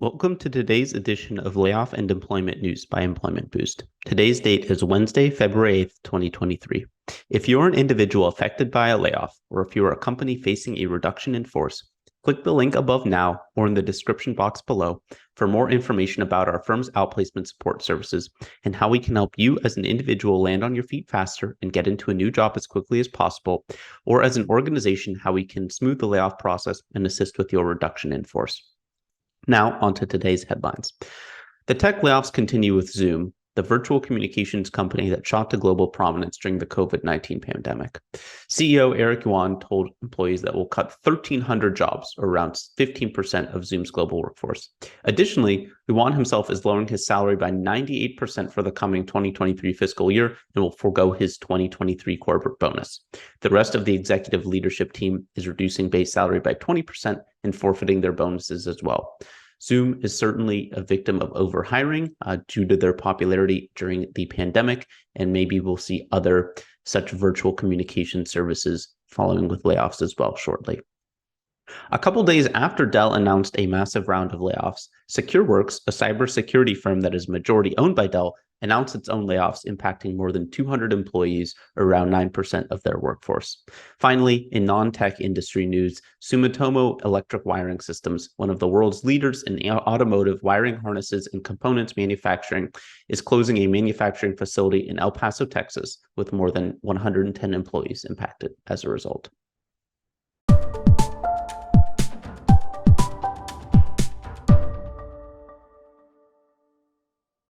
Welcome to today's edition of Layoff and Employment News by Employment Boost. Today's date is Wednesday, February 8th, 2023. If you're an individual affected by a layoff, or if you are a company facing a reduction in force, click the link above now or in the description box below for more information about our firm's outplacement support services and how we can help you as an individual land on your feet faster and get into a new job as quickly as possible, or as an organization, how we can smooth the layoff process and assist with your reduction in force. Now, on to today's headlines. The tech layoffs continue with Zoom, the virtual communications company that shot to global prominence during the COVID-19 pandemic. CEO Eric Yuan told employees that will cut 1,300 jobs, or around 15% of Zoom's global workforce. Additionally, Yuan himself is lowering his salary by 98% for the coming 2023 fiscal year and will forego his 2023 corporate bonus. The rest of the executive leadership team is reducing base salary by 20% and forfeiting their bonuses as well. Zoom is certainly a victim of overhiring due to their popularity during the pandemic, and maybe we'll see other such virtual communication services following with layoffs as well shortly. A couple days after Dell announced a massive round of layoffs, Secureworks, a cybersecurity firm that is majority owned by Dell, announced its own layoffs impacting more than 200 employees, or around 9% of their workforce. Finally, in non-tech industry news, Sumitomo Electric Wiring Systems, one of the world's leaders in automotive wiring harnesses and components manufacturing, is closing a manufacturing facility in El Paso, Texas, with more than 110 employees impacted as a result.